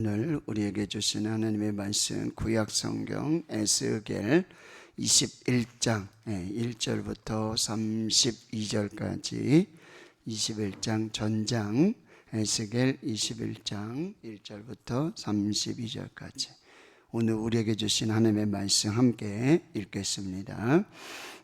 오늘 우리에게 주신 하나님의 말씀 구약 성경 에스겔 21장 1절부터 32절까지 21장 전장 에스겔 21장 1절부터 32절까지 오늘 우리에게 주신 하나님의 말씀 함께 읽겠습니다.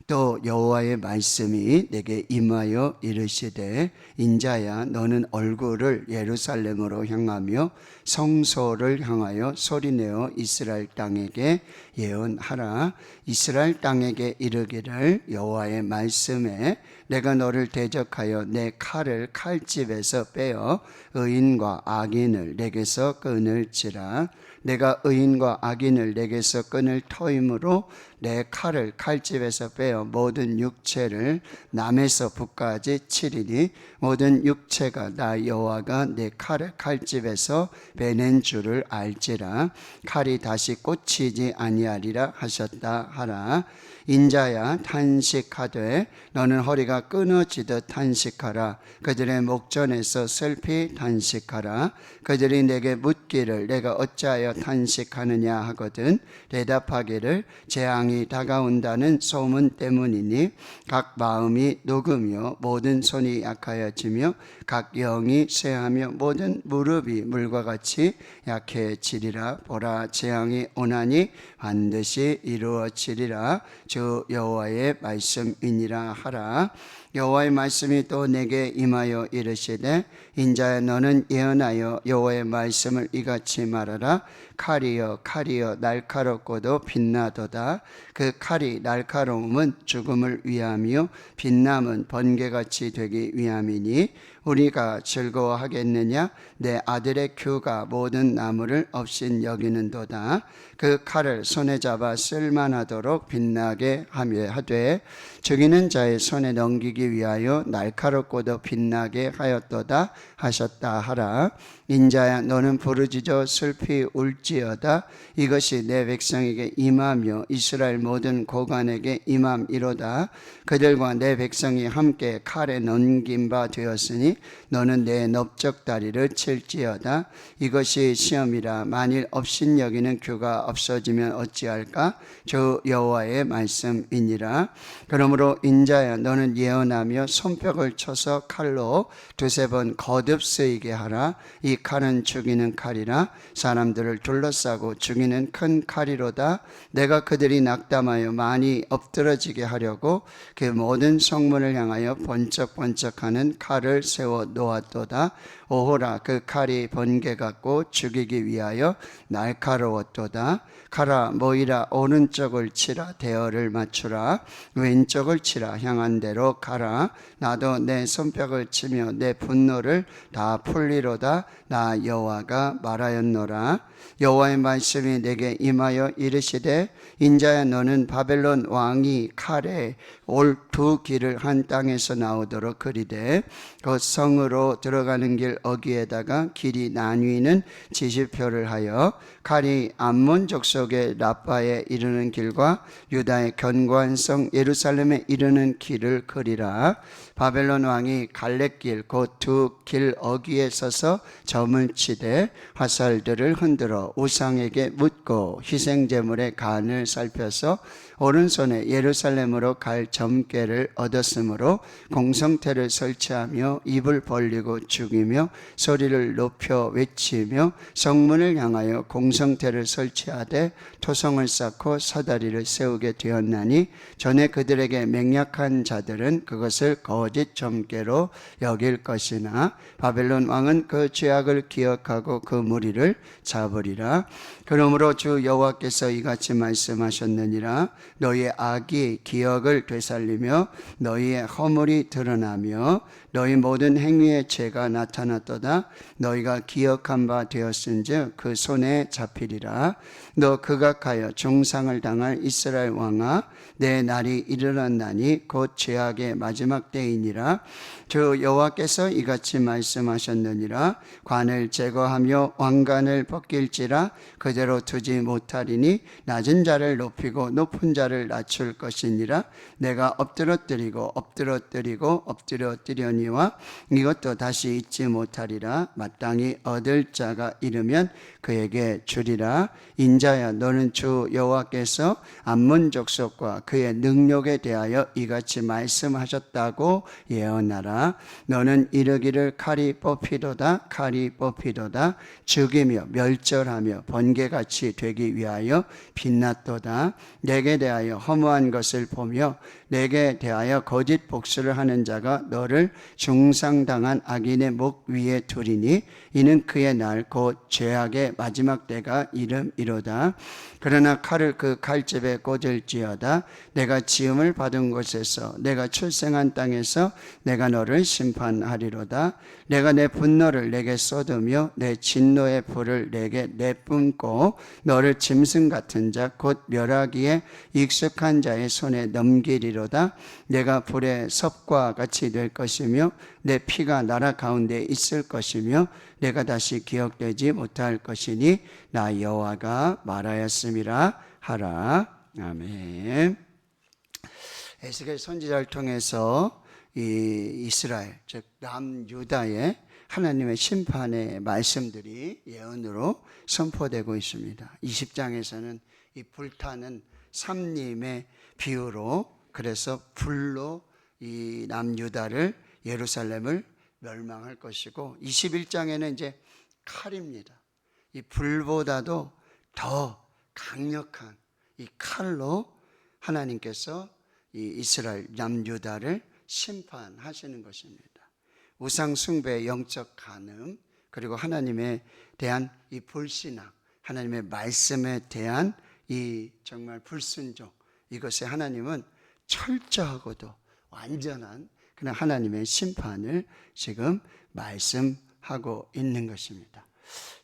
또 여호와의 말씀이 내게 임하여 이르시되 인자야 너는 얼굴을 예루살렘으로 향하며 성소를 향하여 소리내어 이스라엘 땅에게 예언하라. 이스라엘 땅에게 이르기를 여호와의 말씀에 내가 너를 대적하여 내 칼을 칼집에서 빼어 의인과 악인을 내게서 끊을지라. 내가 의인과 악인을 내게서 끊을 터이므로 내 칼을 칼집에서 빼어 모든 육체를 남에서 북까지 치리니 모든 육체가 나 여호와가 내 칼을 칼집에서 빼낸 줄을 알지라. 칼이 다시 꽂히지 아니하리라 하셨다 하라. 인자야 탄식하되 너는 허리가 끊어지듯 탄식하라. 그들의 목전에서 슬피 탄식하라. 그들이 내게 묻기를 내가 어찌하여 탄식하느냐 하거든 대답하기를 재앙이 다가온다는 소문 때문이니 각 마음이 녹으며 모든 손이 약하여지며 각 영이 쇠하며 모든 무릎이 물과 같이 약해지리라. 보라 재앙이 오나니 반드시 이루어지리라. 주 여호와의 말씀이니라 하라. 여호와의 말씀이 또 내게 임하여 이르시되 인자야 너는 예언하여 여호와의 말씀을 이같이 말하라. 칼이여 칼이여 날카롭고도 빛나도다. 그 칼이 날카로움은 죽음을 위함이요 빛남은 번개같이 되기 위함이니 우리가 즐거워하겠느냐. 내 아들의 규가 모든 나무를 없인 여기는도다. 그 칼을 손에 잡아 쓸만하도록 빛나게 하되 죽이는 자의 손에 넘기기 위하여 날카롭고도 빛나게 하였도다 하셨다 하라. 인자야 너는 부르짖어 슬피 울지어다. 이것이 내 백성에게 임하며 이스라엘 모든 고관에게 임함이로다. 그들과 내 백성이 함께 칼에 넘긴 바 되었으니 너는 내 넓적다리를 칠지어다. 이것이 시험이라. 만일 없인 여기는 규가 없어지면 어찌할까. 주 여호와의 말씀이니라. 그러므로 인자야 너는 예언하며 손뼉을 쳐서 칼로 두세 번 거듭 쓰이게 하라. 이 칼은 죽이는 칼이라. 사람들을 둘러싸고 죽이는 큰 칼이로다. 내가 그들이 낙담하여 많이 엎드러지게 하려고 그 모든 성문을 향하여 번쩍번쩍하는 칼을 세워 놓았도다. 오호라 그 칼이 번개 같고 죽이기 위하여 날카로웠도다. 가라 모이라 오른쪽을 치라 대어를 맞추라. 왼쪽을 치라 향한 대로 가라. 나도 내 손뼉을 치며 내 분노를 다 풀리로다. 나 여호와가 말하였노라. 여호와의 말씀이 내게 임하여 이르시되 인자야 너는 바벨론 왕이 칼에 올 두 길을 한 땅에서 나오도록 그리되 그 성으로 들어가는 길 어귀에다가 길이 나뉘는 지시표를 하여 칼이 암몬 족속의 라빠에 이르는 길과 유다의 견고한 성 예루살렘에 이르는 길을 그리라. 바벨론 왕이 갈렙길 곧 두 길 어귀에 서서 점을 치되 화살들을 흔들어 우상에게 묻고 희생제물의 간을 살펴서 오른손에 예루살렘으로 갈 점괘를 얻었으므로 공성태를 설치하며 입을 벌리고 죽이며 소리를 높여 외치며 성문을 향하여 공성태를 설치하되 토성을 쌓고 사다리를 세우게 되었나니 전에 그들에게 맹약한 자들은 그것을 거짓 점괘로 여길 것이나 바벨론 왕은 그 죄악을 기억하고 그 무리를 잡으리라. 그러므로 주 여호와께서 이같이 말씀하셨느니라. 너희의 악이 기억을 되살리며 너희의 허물이 드러나며 너희 모든 행위의 죄가 나타났도다. 너희가 기억한 바 되었은즉 그 손에 잡히리라. 너 극악하여 중상을 당할 이스라엘 왕아 내 날이 이르렀나니 곧 죄악의 마지막 때이니라. 주 여호와께서 이같이 말씀하셨느니라. 관을 제거하며 왕관을 벗길지라 그대로 두지 못하리니 낮은 자를 높이고 높은 자를 낮출 것이니라. 내가 엎드러뜨리고 엎드려뜨려니와 이것도 다시 잊지 못하리라. 마땅히 얻을 자가 이르면 그에게 주리라. 인자야, 너는 주 여호와께서 암몬 족속과 그의 능력에 대하여 이같이 말씀하셨다고 예언하라. 너는 이르기를 칼이 뽑히도다, 칼이 뽑히도다. 죽이며 멸절하며 번개같이 되기 위하여 빛났도다. 내게 대하여 허무한 것을 보며 내게 대하여 거짓 복수를 하는 자가 너를 중상당한 악인의 목 위에 두리니 이는 그의 날 곧 죄악의 마지막 때가 이름이로다. 그러나 칼을 그 칼집에 꽂을지어다. 내가 지음을 받은 곳에서 내가 출생한 땅에서 내가 너를 심판하리로다. 내가 내 분노를 내게 쏟으며 내 진노의 불을 내게 내뿜고 너를 짐승 같은 자 곧 멸하기에 익숙한 자의 손에 넘기리로다. 내가 불의 섭과 같이 될 것이며 내 피가 나라 가운데 있을 것이며 내가 다시 기억되지 못할 것이니 나 여호와가 말하였음이라 하라. 아멘. 에스겔 선지자를 통해서 이 이스라엘 즉 남유다의 하나님의 심판의 말씀들이 예언으로 선포되고 있습니다. 20장에서는 이 불타는 삼림의 비유로, 그래서 불로 이 남유다를 예루살렘을 멸망할 것이고, 21장에는 이제 칼입니다. 이 불보다도 더 강력한 이 칼로 하나님께서 이 이스라엘 남유다를 심판하시는 것입니다. 우상 숭배의 영적 간음, 그리고 하나님에 대한 이 불신앙, 하나님의 말씀에 대한 이 정말 불순종, 이것에 하나님은 철저하고도 완전한 그냥 하나님의 심판을 지금 말씀하고 있는 것입니다.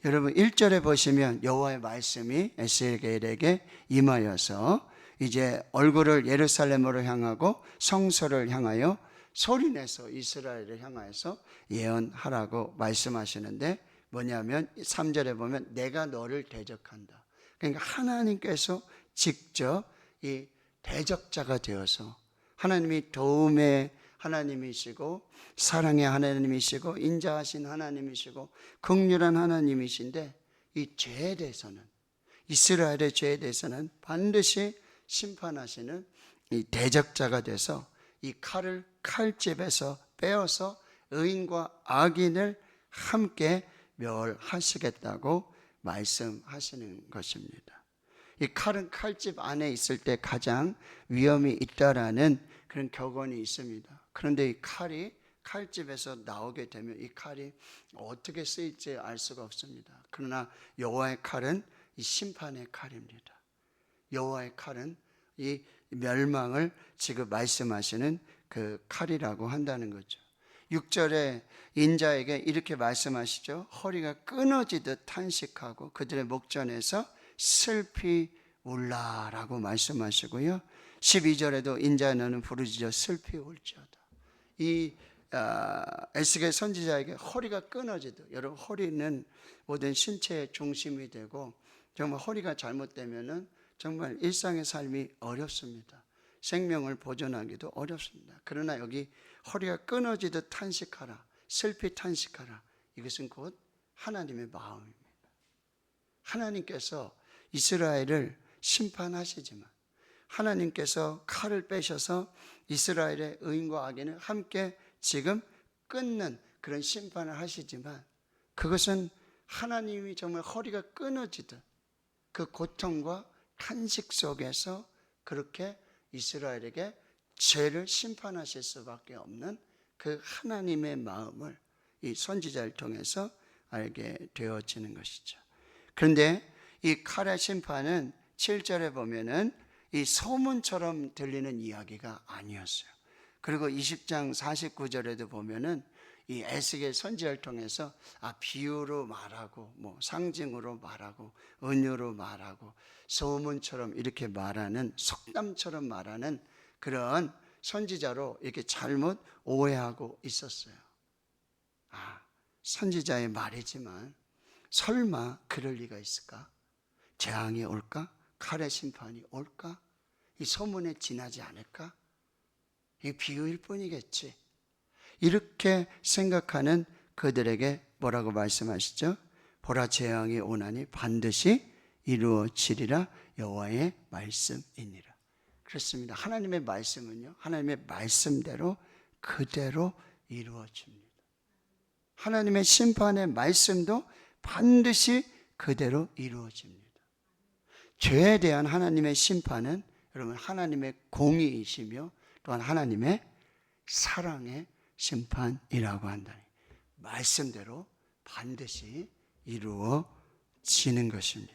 여러분 1절에 보시면 여호와의 말씀이 에스겔에게 임하여서 이제 얼굴을 예루살렘으로 향하고 성소를 향하여 소리내서 이스라엘을 향하여서 예언하라고 말씀하시는데, 뭐냐면 3절에 보면 내가 너를 대적한다. 그러니까 하나님께서 직접 이 대적자가 되어서, 하나님이 도움의 하나님이시고 사랑의 하나님이시고 인자하신 하나님이시고 긍휼한 하나님이신데, 이 죄에 대해서는, 이스라엘의 죄에 대해서는 반드시 심판하시는 이 대적자가 돼서 이 칼을 칼집에서 빼어서 의인과 악인을 함께 멸하시겠다고 말씀하시는 것입니다. 이 칼은 칼집 안에 있을 때 가장 위험이 있다라는 그런 격언이 있습니다. 그런데 이 칼이 칼집에서 나오게 되면 이 칼이 어떻게 쓰일지 알 수가 없습니다. 그러나 여호와의 칼은 이 심판의 칼입니다. 여호와의 칼은 이 멸망을 지금 말씀하시는 그 칼이라고 한다는 거죠. 6절에 인자에게 이렇게 말씀하시죠. 허리가 끊어지듯 탄식하고 그들의 목전에서 슬피 울라라고 말씀하시고요. 12절에도 인자야 너는 부르짖어 슬피 울지어다. 이 에스겔 선지자에게 허리가 끊어지듯, 여러분 허리는 모든 신체의 중심이 되고 정말 허리가 잘못되면은 정말 일상의 삶이 어렵습니다. 생명을 보존하기도 어렵습니다. 그러나 여기 허리가 끊어지듯 탄식하라, 슬피 탄식하라, 이것은 곧 하나님의 마음입니다. 하나님께서 이스라엘을 심판하시지만, 하나님께서 칼을 빼셔서 이스라엘의 의인과 악인을 함께 지금 끊는 그런 심판을 하시지만, 그것은 하나님이 정말 허리가 끊어지듯 그 고통과 탄식 속에서 그렇게 이스라엘에게 죄를 심판하실 수밖에 없는 그 하나님의 마음을 이 선지자를 통해서 알게 되어지는 것이죠. 그런데 이 칼의 심판은 7절에 보면은 이 소문처럼 들리는 이야기가 아니었어요. 그리고 20장 49절에도 보면은 이 에스겔 선지자를 통해서 비유로 말하고 뭐 상징으로 말하고 은유로 말하고 소문처럼 이렇게 말하는, 속담처럼 말하는 그런 선지자로 이렇게 잘못 오해하고 있었어요. 선지자의 말이지만 설마 그럴 리가 있을까? 재앙이 올까? 칼의 심판이 올까? 이 소문에 지나지 않을까? 이 비유일 뿐이겠지. 이렇게 생각하는 그들에게 뭐라고 말씀하시죠? 보라 재앙이 오나니 반드시 이루어지리라 여호와의 말씀이니라. 그렇습니다. 하나님의 말씀은요, 하나님의 말씀대로 그대로 이루어집니다. 하나님의 심판의 말씀도 반드시 그대로 이루어집니다. 죄에 대한 하나님의 심판은 여러분 하나님의 공의이시며 또한 하나님의 사랑의 심판이라고 한다니, 말씀대로 반드시 이루어지는 것입니다.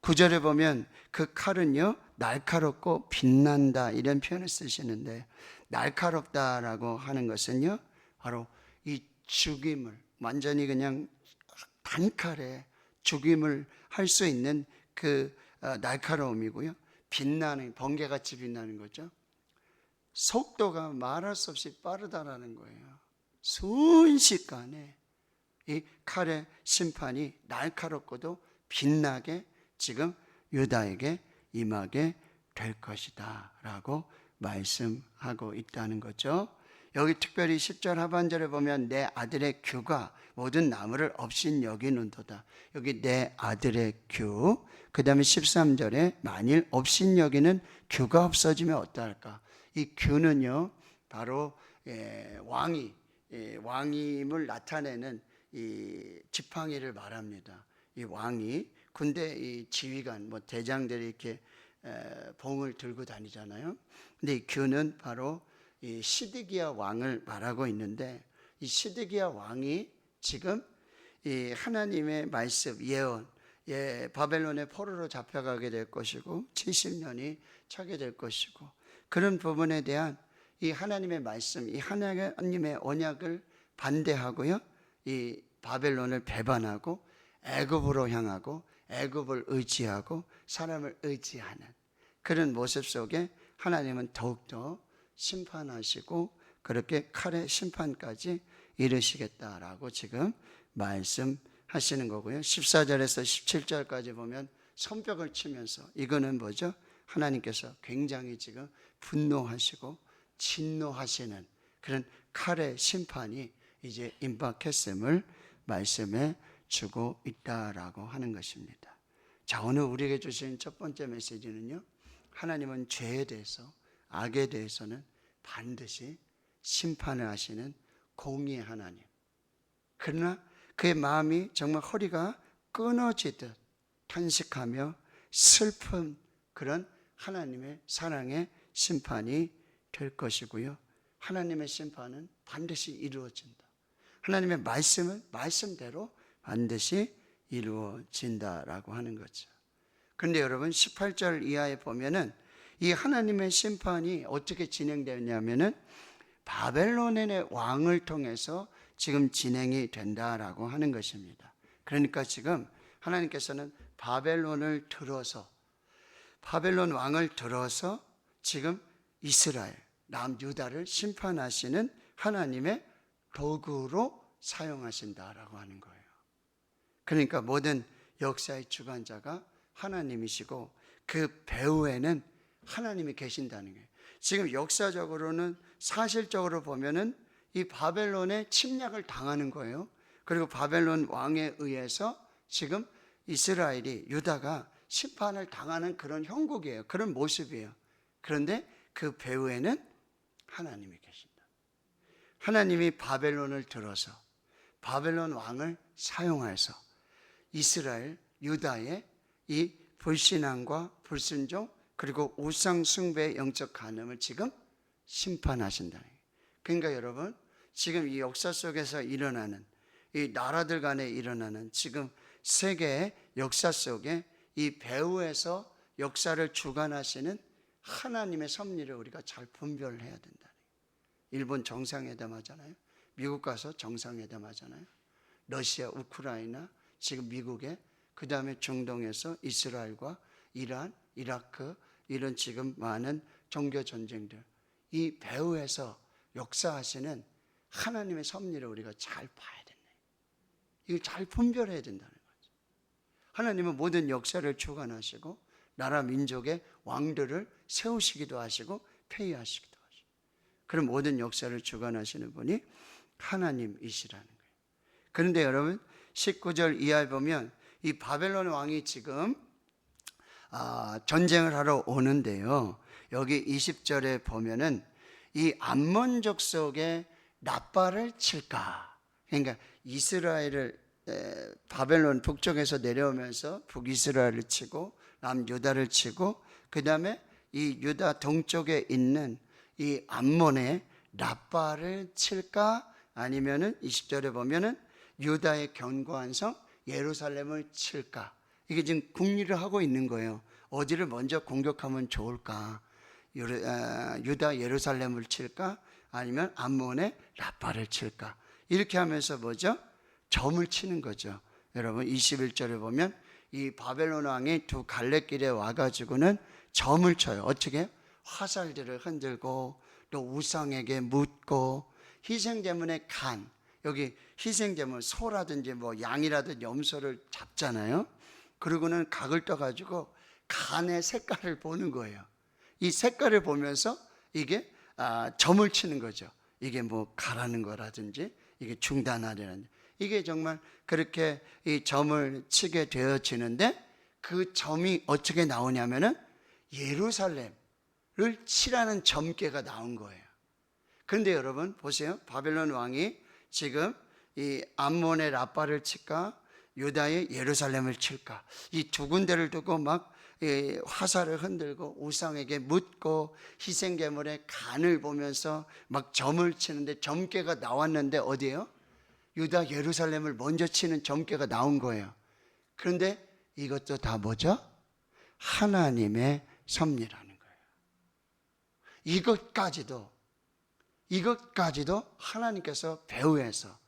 9절에 보면 그 칼은요 날카롭고 빛난다 이런 표현을 쓰시는데, 날카롭다라고 하는 것은요 바로 이 죽임을 완전히 그냥 단칼에 죽임을 할 수 있는 그 날카로움이고요, 빛나는, 번개같이 빛나는 거죠. 속도가 말할 수 없이 빠르다라는 거예요. 순식간에 이 칼의 심판이 날카롭고도 빛나게 지금 유다에게 임하게 될 것이다 라고 말씀하고 있다는 거죠. 여기 특별히 10절 하반절에 보면 내 아들의 규가 모든 나무를 업신여기는도다. 여기 내 아들의 규, 그 다음에 13절에 만일 업신여기는 규가 없어지면 어떠할까. 이 규는요 바로 왕임을 나타내는 이 지팡이를 말합니다. 이 왕이 군대 이 지휘관, 뭐 대장들이 이렇게 봉을 들고 다니잖아요. 근데 이 규는 바로 이 시드기야 왕을 말하고 있는데, 이 시드기야 왕이 지금 이 하나님의 말씀 예언, 바벨론의 포로로 잡혀가게 될 것이고 70년이 차게 될 것이고, 그런 부분에 대한 이 하나님의 말씀, 이 하나님의 언약을 반대하고요, 이 바벨론을 배반하고 애굽으로 향하고 애굽을 의지하고 사람을 의지하는 그런 모습 속에 하나님은 더욱더 심판하시고 그렇게 칼의 심판까지 이르시겠다라고 지금 말씀하시는 거고요. 14절에서 17절까지 보면 손뼉을 치면서, 이거는 뭐죠? 하나님께서 굉장히 지금 분노하시고 진노하시는 그런 칼의 심판이 이제 임박했음을 말씀해 주고 있다라고 하는 것입니다. 자, 오늘 우리에게 주신 첫 번째 메시지는요, 하나님은 죄에 대해서, 악에 대해서는 반드시 심판을 하시는 공의의 하나님, 그러나 그의 마음이 정말 허리가 끊어지듯 탄식하며 슬픈 그런 하나님의 사랑의 심판이 될 것이고요, 하나님의 심판은 반드시 이루어진다. 하나님의 말씀은 말씀대로 반드시 이루어진다라고 하는 거죠. 그런데 여러분 18절 이하에 보면은 이 하나님의 심판이 어떻게 진행되냐면은 바벨론의 왕을 통해서 지금 진행이 된다라고 하는 것입니다. 그러니까 지금 하나님께서는 바벨론 왕을 들어서 지금 이스라엘, 남유다를 심판하시는 하나님의 도구로 사용하신다라고 하는 거예요. 그러니까 모든 역사의 주관자가 하나님이시고 그 배후에는 하나님이 계신다는 거예요. 지금 역사적으로는, 사실적으로 보면은 이 바벨론의 침략을 당하는 거예요. 그리고 바벨론 왕에 의해서 지금 이스라엘이, 유다가 심판을 당하는 그런 형국이에요. 그런 모습이에요. 그런데 그 배후에는 하나님이 계신다. 하나님이 바벨론을 들어서 바벨론 왕을 사용해서 이스라엘, 유다의 이 불신앙과 불순종 그리고 우상 숭배의 영적 간음을 지금 심판하신다. 그러니까 여러분, 지금 이 역사 속에서 일어나는, 이 나라들 간에 일어나는 지금 세계의 역사 속에 이 배후에서 역사를 주관하시는 하나님의 섭리를 우리가 잘 분별해야 된다. 일본 정상회담 하잖아요. 미국 가서 정상회담 하잖아요. 러시아, 우크라이나, 지금 미국에, 그 다음에 중동에서 이스라엘과 이란, 이라크, 이런 지금 많은 종교 전쟁들, 이 배후에서 역사하시는 하나님의 섭리를 우리가 잘 봐야 된다. 이걸 잘 분별해야 된다는 거죠. 하나님은 모든 역사를 주관하시고 나라 민족의 왕들을 세우시기도 하시고 폐위하시기도 하시고, 그런 모든 역사를 주관하시는 분이 하나님이시라는 거예요. 그런데 여러분, 19절 이하에 보면 이 바벨론 왕이 지금 전쟁을 하러 오는데요. 여기 20절에 보면은 이 암몬 족속의 납발을 칠까. 그러니까 이스라엘을 바벨론 북쪽에서 내려오면서 북이스라엘을 치고 남유다를 치고 그 다음에 이 유다 동쪽에 있는 이 암몬의 납발을 칠까, 아니면은 20절에 보면은 유다의 견고한 성 예루살렘을 칠까. 이게 지금 궁리를 하고 있는 거예요. 어디를 먼저 공격하면 좋을까? 유다 예루살렘을 칠까? 아니면 암몬의 납발을 칠까? 이렇게 하면서 뭐죠? 점을 치는 거죠. 여러분 21절에 보면 이 바벨론 왕이 두 갈래길에 와가지고는 점을 쳐요. 어떻게? 화살들을 흔들고 또 우상에게 묻고 희생제물의 간, 여기 희생제물 소라든지 뭐 양이라든지 염소를 잡잖아요. 그리고는 각을 떠가지고 간의 색깔을 보는 거예요. 이 색깔을 보면서 이게 점을 치는 거죠. 이게 뭐 가라는 거라든지 이게 중단하려는, 이게 정말 그렇게 이 점을 치게 되어지는데 그 점이 어떻게 나오냐면은 예루살렘을 치라는 점괘가 나온 거예요. 그런데 여러분 보세요. 바벨론 왕이 지금 이 암몬의 랍바를 칠까 유다의 예루살렘을 칠까, 이 두 군데를 두고 막 화살을 흔들고 우상에게 묻고 희생제물의 간을 보면서 막 점을 치는데 점괘가 나왔는데 어디예요? 유다 예루살렘을 먼저 치는 점괘가 나온 거예요. 그런데 이것도 다 뭐죠? 하나님의 섭리라는 거예요. 이것까지도 하나님께서 배후에서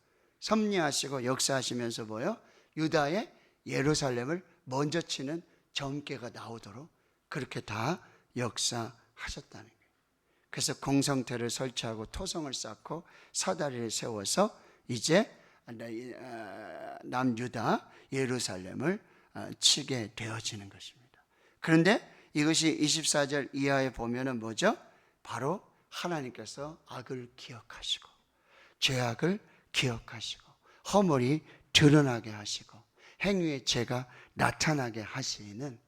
섭리하시고 역사하시면서 뭐요? 유다의 예루살렘을 먼저 치는 점괘가 나오도록 그렇게 다 역사하셨다는 거예요. 그래서 공성태를 설치하고 토성을 쌓고 사다리를 세워서 이제 남유다 예루살렘을 치게 되어지는 것입니다. 그런데 이것이 24절 이하에 보면은 뭐죠? 바로 하나님께서 악을 기억하시고 죄악을 기억하시고 허물이 드러나게 하시고 행위의 죄가 나타나게 하시는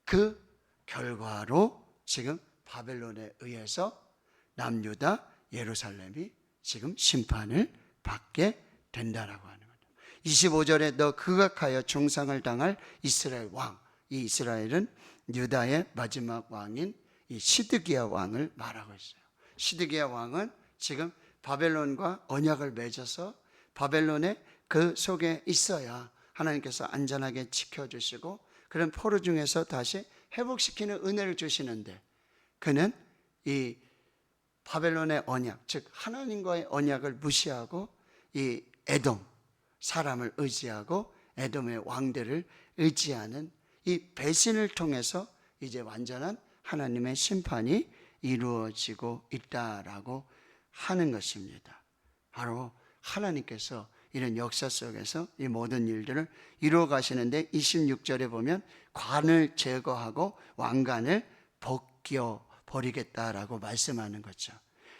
그 결과로 지금 바벨론에 의해서 남유다 예루살렘이 지금 심판을 받게 된다라고 하는 거죠. 25절에 너 극악하여 중상을 당할 이스라엘 왕, 이 이스라엘은 유다의 마지막 왕인 이 시드기야 왕을 말하고 있어요. 시드기야 왕은 지금 바벨론과 언약을 맺어서 바벨론의 그 속에 있어야 하나님께서 안전하게 지켜주시고 그런 포로 중에서 다시 회복시키는 은혜를 주시는데, 그는 이 바벨론의 언약, 즉 하나님과의 언약을 무시하고 이 에돔 사람을 의지하고 에돔의 왕들을 의지하는 이 배신을 통해서 이제 완전한 하나님의 심판이 이루어지고 있다라고 하는 것입니다. 바로 하나님께서 이런 역사 속에서 이 모든 일들을 이루어 가시는데 26절에 보면 관을 제거하고 왕관을 벗겨 버리겠다라고 말씀하는 거죠.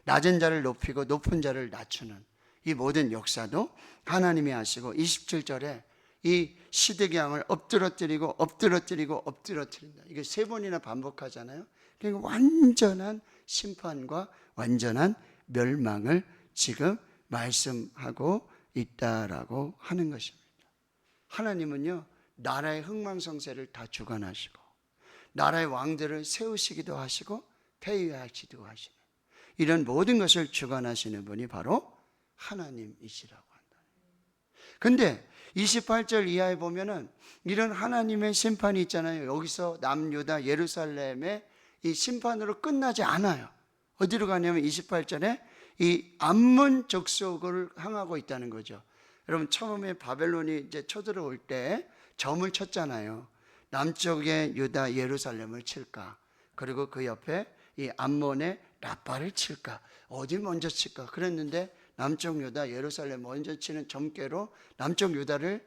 낮은 자를 높이고 높은 자를 낮추는 이 모든 역사도 하나님이 하시고, 27절에 이 시드기야 왕을 엎드러뜨리고 엎드러뜨리고 엎드러뜨린다. 이게 세 번이나 반복하잖아요. 그러니까 완전한 심판과 완전한 멸망을 지금 말씀하고 있다라고 하는 것입니다. 하나님은요, 나라의 흥망성쇠를 다 주관하시고 나라의 왕들을 세우시기도 하시고 폐위하시기도 하시는 이런 모든 것을 주관하시는 분이 바로 하나님이시라고 한다. 근데 28절 이하에 보면은 이런 하나님의 심판이 있잖아요. 여기서 남유다 예루살렘의 이 심판으로 끝나지 않아요. 어디로 가냐면 28절에 이 암몬 족속을 향하고 있다는 거죠. 여러분 처음에 바벨론이 이제 쳐들어올 때 점을 쳤잖아요. 남쪽에 유다 예루살렘을 칠까, 그리고 그 옆에 이 암몬의 랍바를 칠까, 어디 먼저 칠까 그랬는데 남쪽 유다 예루살렘 먼저 치는 점괘로 남쪽 유다를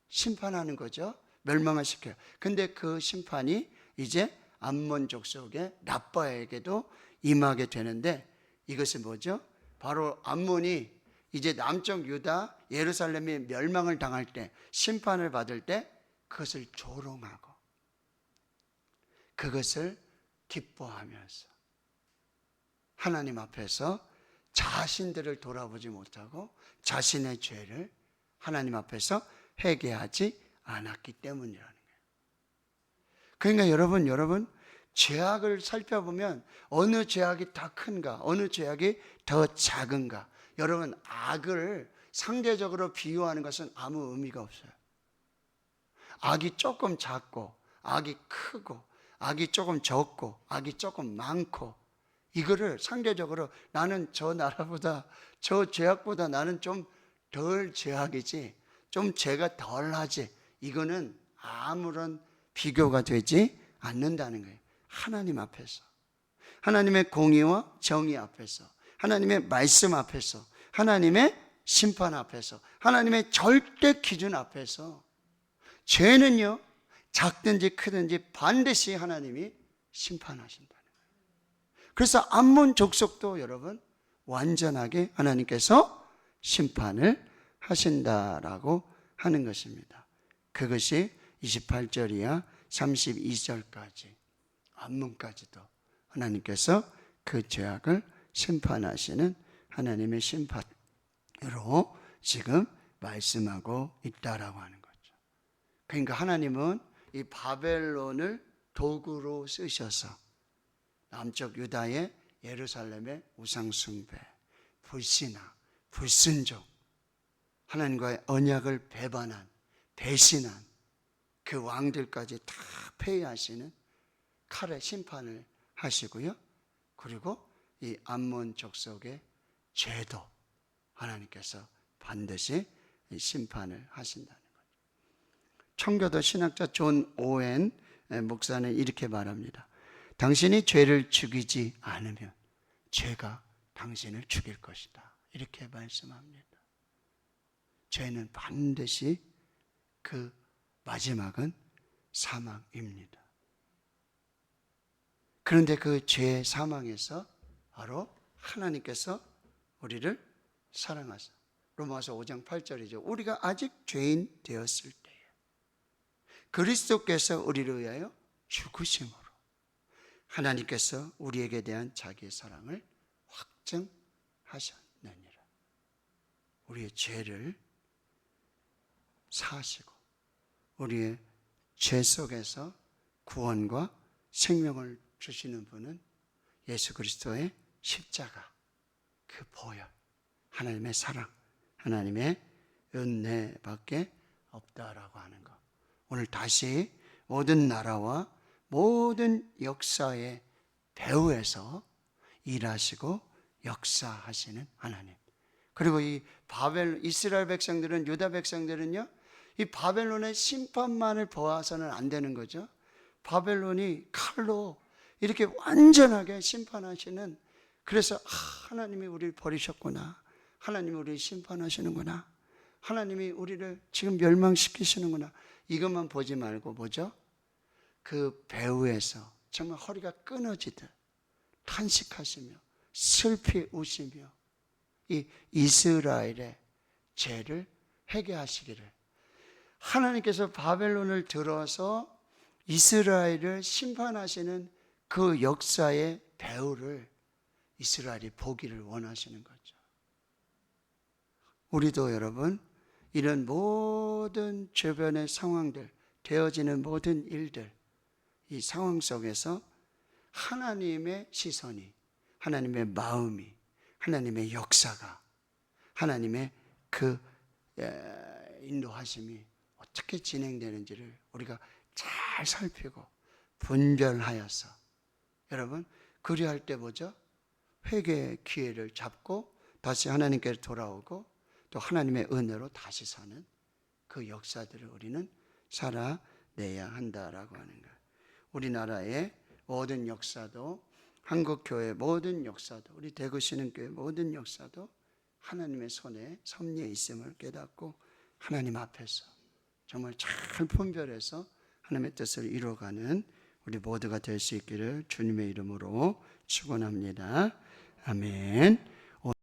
심판하는 거죠. 멸망을 시켜요. 근데 그 심판이 이제 암몬 족속의 랍바에게도 임하게 되는데, 이것은 뭐죠? 바로 암몬이 이제 남쪽 유다 예루살렘이 멸망을 당할 때, 심판을 받을 때 그것을 조롱하고 그것을 기뻐하면서 하나님 앞에서 자신들을 돌아보지 못하고 자신의 죄를 하나님 앞에서 회개하지 않았기 때문이라는 거예요. 그러니까 여러분 죄악을 살펴보면 어느 죄악이 더 큰가, 어느 죄악이 더 작은가. 여러분, 악을 상대적으로 비유하는 것은 아무 의미가 없어요. 악이 조금 작고 악이 크고 악이 조금 적고 악이 조금 많고, 이거를 상대적으로 나는 저 나라보다, 저 죄악보다 나는 좀 덜 죄악이지, 좀 죄가 덜하지, 이거는 아무런 비교가 되지 않는다는 거예요. 하나님 앞에서, 하나님의 공의와 정의 앞에서, 하나님의 말씀 앞에서, 하나님의 심판 앞에서, 하나님의 절대 기준 앞에서 죄는요, 작든지 크든지 반드시 하나님이 심판하신다는 거예요. 그래서 암몬 족속도 여러분 완전하게 하나님께서 심판을 하신다라고 하는 것입니다. 그것이 28절이야 32절까지 암몬까지도 하나님께서 그 죄악을 심판하시는 하나님의 심판으로 지금 말씀하고 있다라고 하는 거죠. 그러니까 하나님은 이 바벨론을 도구로 쓰셔서 남쪽 유다의 예루살렘의 우상숭배, 불신앙, 불순종, 하나님과의 언약을 배반한, 배신한 그 왕들까지 다 폐위하시는 칼의 심판을 하시고요. 그리고 이 암몬 족속의 죄도 하나님께서 반드시 심판을 하신다는 거죠. 청교도 신학자 존 오웬 목사는 이렇게 말합니다. 당신이 죄를 죽이지 않으면 죄가 당신을 죽일 것이다. 이렇게 말씀합니다. 죄는 반드시 그 마지막은 사망입니다. 그런데 그 죄의 사망에서 바로 하나님께서 우리를 사랑하사, 로마서 5장 8절이죠. 우리가 아직 죄인 되었을 때에 그리스도께서 우리를 위하여 죽으심으로 하나님께서 우리에게 대한 자기의 사랑을 확증하셨느니라. 우리의 죄를 사하시고 우리의 죄 속에서 구원과 생명을 주시는 분은 예수 그리스도의 십자가, 그 보혈, 하나님의 사랑, 하나님의 은혜밖에 없다라고 하는 것. 오늘 다시 모든 나라와 모든 역사의 배후에서 일하시고 역사하시는 하나님. 그리고 이 이스라엘 백성들은, 유다 백성들은요, 이 바벨론의 심판만을 보아서는 안 되는 거죠. 바벨론이 칼로 이렇게 완전하게 심판하시는, 그래서 하나님이 우리를 버리셨구나, 하나님이 우리를 심판하시는구나, 하나님이 우리를 지금 멸망시키시는구나, 이것만 보지 말고 뭐죠? 그 배후에서 정말 허리가 끊어지듯 탄식하시며 슬피 우시며 이 이스라엘의 죄를 회개하시기를, 하나님께서 바벨론을 들어서 이스라엘을 심판하시는 그 역사의 배후를 이스라엘이 보기를 원하시는 거죠. 우리도 여러분 이런 모든 주변의 상황들, 되어지는 모든 일들, 이 상황 속에서 하나님의 시선이, 하나님의 마음이, 하나님의 역사가, 하나님의 그 인도하심이 어떻게 진행되는지를 우리가 잘 살피고 분별하여서, 여러분 그리할 때 뭐죠? 회개의 기회를 잡고 다시 하나님께 돌아오고 또 하나님의 은혜로 다시 사는 그 역사들을 우리는 살아내야 한다라고 하는 거예요. 우리나라의 모든 역사도, 한국교회 모든 역사도, 우리 대구신흥교회 모든 역사도 하나님의 손에 섭리에 있음을 깨닫고 하나님 앞에서 정말 잘 분별해서 하나님의 뜻을 이루어가는 우리 모두가 될 수 있기를 주님의 이름으로 축원합니다. 아멘.